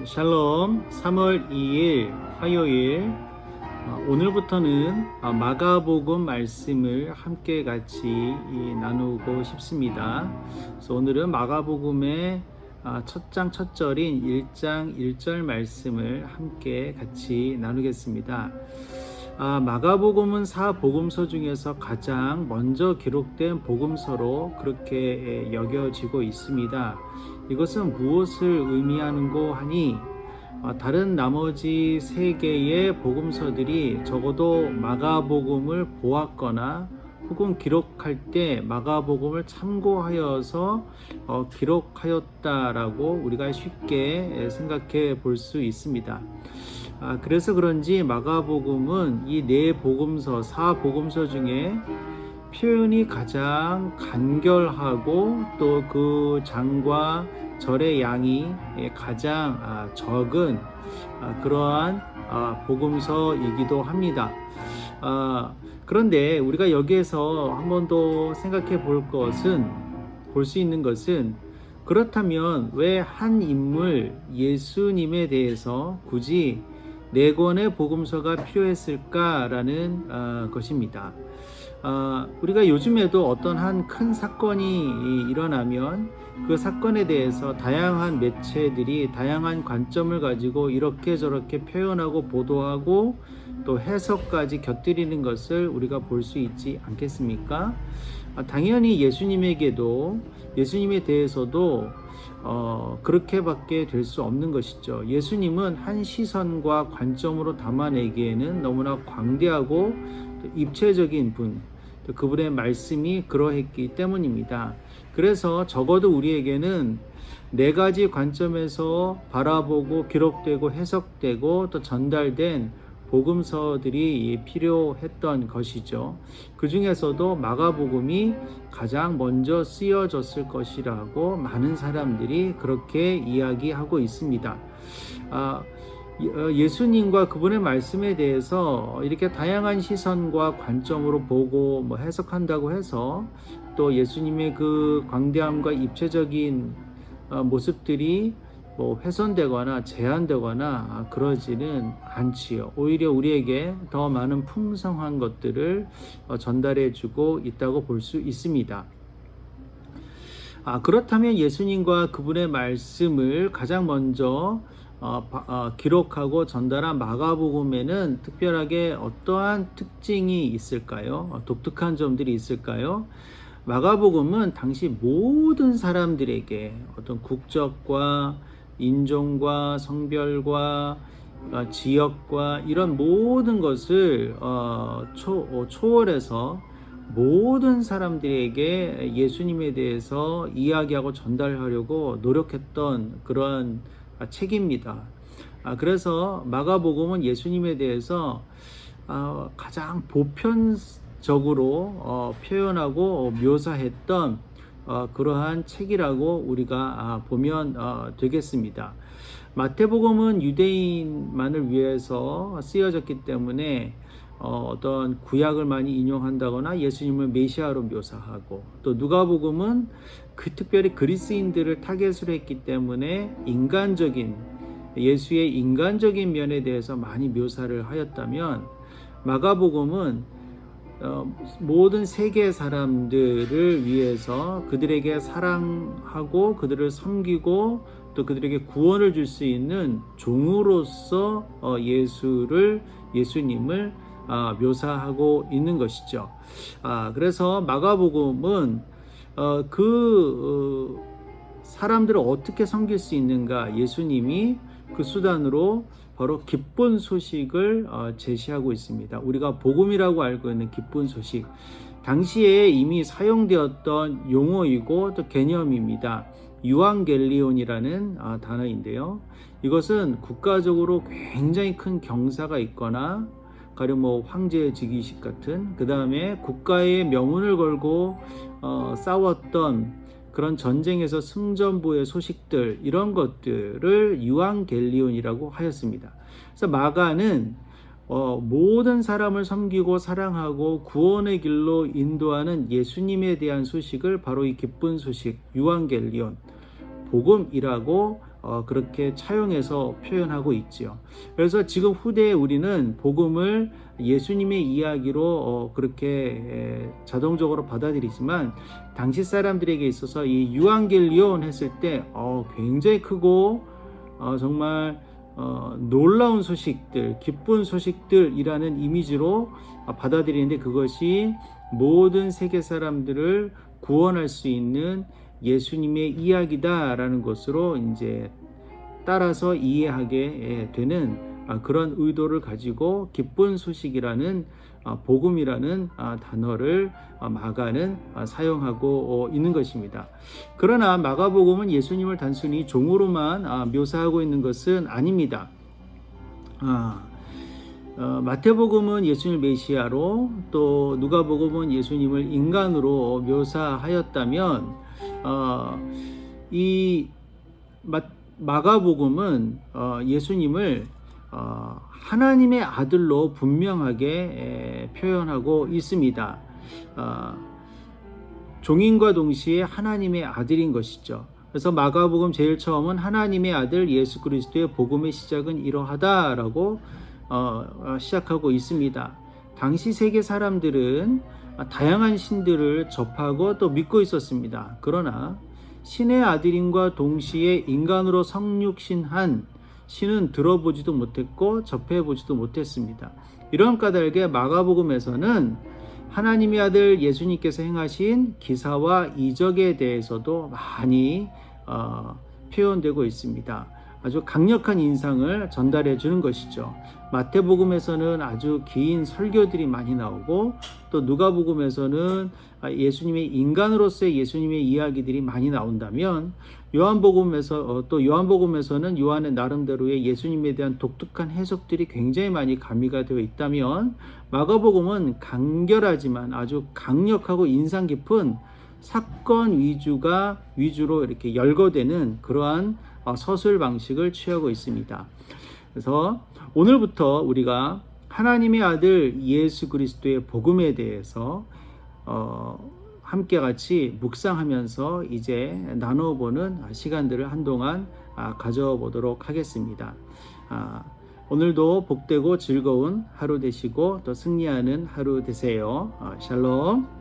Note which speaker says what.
Speaker 1: 샬롬. 3월 2일 화요일, 오늘부터는 마가복음 말씀을 함께 같이 나누고 싶습니다. 그래서 오늘은 마가복음의 첫 장 첫 절인 1장 1절 말씀을 함께 같이 나누겠습니다. 마가복음은 4복음서 중에서 가장 먼저 기록된 복음서로 그렇게 여겨지고 있습니다. 이것은 무엇을 의미하는고 하니, 다른 나머지 3개의 복음서들이 적어도 마가복음을 보았거나 혹은 기록할 때 마가복음을 참고하여서 기록하였다라고 우리가 쉽게 생각해 볼 수 있습니다. 그래서 그런지 마가복음은 이 4복음서, 4복음서 중에 표현이 가장 간결하고 또 그 장과 절의 양이 가장 적은 그러한 복음서이기도 합니다. 그런데 우리가 여기에서 한 번 더 생각해 볼 수 있는 것은, 그렇다면 왜 한 인물 예수님에 대해서 굳이 4권의 복음서가 필요했을까라는 것입니다. 우리가 요즘에도 어떤 한 큰 사건이 일어나면 그 사건에 대해서 다양한 매체들이 다양한 관점을 가지고 이렇게 저렇게 표현하고 보도하고 또 해석까지 곁들이는 것을 우리가 볼 수 있지 않겠습니까? 당연히 예수님에 대해서도 그렇게밖에 될 수 없는 것이죠. 예수님은 한 시선과 관점으로 담아내기에는 너무나 광대하고 입체적인 분, 그분의 말씀이 그러했기 때문입니다. 그래서 적어도 우리에게는 4가지 관점에서 바라보고 기록되고 해석되고 또 전달된 복음서들이 필요했던 것이죠. 그 중에서도 마가복음이 가장 먼저 쓰여졌을 것이라고 많은 사람들이 그렇게 이야기하고 있습니다. 예수님과 그분의 말씀에 대해서 이렇게 다양한 시선과 관점으로 보고 해석한다고 해서 또 예수님의 그 광대함과 입체적인 모습들이 훼손되거나 제한되거나 그러지는 않지요. 오히려 우리에게 더 많은 풍성한 것들을 전달해 주고 있다고 볼 수 있습니다. 그렇다면 예수님과 그분의 말씀을 가장 먼저 기록하고 전달한 마가복음에는 특별하게 어떠한 특징이 있을까요? 독특한 점들이 있을까요? 마가복음은 당시 모든 사람들에게 어떤 국적과 인종과 성별과 지역과 이런 모든 것을 초월해서 모든 사람들에게 예수님에 대해서 이야기하고 전달하려고 노력했던 그러한 책입니다. 그래서 마가복음은 예수님에 대해서 가장 보편적으로 표현하고 묘사했던 그러한 책이라고 우리가 보면 되겠습니다. 마태복음은 유대인만을 위해서 쓰여졌기 때문에 어떤 구약을 많이 인용한다거나 예수님을 메시아로 묘사하고, 또 누가복음은 특별히 그리스인들을 타겟으로 했기 때문에 예수의 인간적인 면에 대해서 많이 묘사를 하였다면, 마가복음은 모든 세계 사람들을 위해서 그들에게 사랑하고 그들을 섬기고 또 그들에게 구원을 줄 수 있는 종으로서 예수님을 묘사하고 있는 것이죠. 그래서 마가복음은 사람들을 어떻게 섬길 수 있는가, 예수님이 그 수단으로 바로 기쁜 소식을 제시하고 있습니다. 우리가 복음이라고 알고 있는 기쁜 소식, 당시에 이미 사용되었던 용어이고 또 개념입니다. 유앙겔리온이라는 단어인데요. 이것은 국가적으로 굉장히 큰 경사가 있거나 가령 황제 즉위식 같은, 그 다음에 국가의 명운을 걸고 싸웠던 그런 전쟁에서 승전보의 소식들, 이런 것들을 유앙겔리온이라고 하였습니다. 그래서 마가는 모든 사람을 섬기고 사랑하고 구원의 길로 인도하는 예수님에 대한 소식을 바로 이 기쁜 소식, 유앙겔리온, 복음이라고 그렇게 차용해서 표현하고 있지요. 그래서 지금 후대에 우리는 복음을 예수님의 이야기로 그렇게 자동적으로 받아들이지만 당시 사람들에게 있어서 이 유앙겔리온 했을 때 굉장히 크고 정말 놀라운 소식들, 기쁜 소식들이라는 이미지로 받아들이는데, 그것이 모든 세계 사람들을 구원할 수 있는 예수님의 이야기다라는 것으로 이제 따라서 이해하게 되는 그런 의도를 가지고 기쁜 소식이라는 복음이라는 단어를 마가는 사용하고 있는 것입니다. 그러나 마가복음은 예수님을 단순히 종으로만 묘사하고 있는 것은 아닙니다. 마태복음은 예수님을 메시아로, 또 누가복음은 예수님을 인간으로 묘사하였다면 이 마가복음은 예수님을 하나님의 아들로 분명하게 표현하고 있습니다. 종인과 동시에 하나님의 아들인 것이죠. 그래서 마가복음 제일 처음은 하나님의 아들 예수 그리스도의 복음의 시작은 이러하다라고 시작하고 있습니다. 당시 세계 사람들은 다양한 신들을 접하고 또 믿고 있었습니다. 그러나 신의 아들임과 동시에 인간으로 성육신한 신은 들어보지도 못했고 접해보지도 못했습니다. 이런 까닭에 마가복음에서는 하나님의 아들 예수님께서 행하신 기사와 이적에 대해서도 많이 표현되고 있습니다. 아주 강력한 인상을 전달해 주는 것이죠. 마태복음에서는 아주 긴 설교들이 많이 나오고, 또 누가복음에서는 예수님의 인간으로서의 예수님의 이야기들이 많이 나온다면, 요한복음에서는 요한의 나름대로의 예수님에 대한 독특한 해석들이 굉장히 많이 가미가 되어 있다면, 마가복음은 간결하지만 아주 강력하고 인상 깊은 사건 위주로 이렇게 열거되는 그러한 서술 방식을 취하고 있습니다. 그래서 오늘부터 우리가 하나님의 아들 예수 그리스도의 복음에 대해서 함께 같이 묵상하면서 이제 나눠보는 시간들을 한동안 가져보도록 하겠습니다. 오늘도 복되고 즐거운 하루 되시고 또 승리하는 하루 되세요. 샬롬.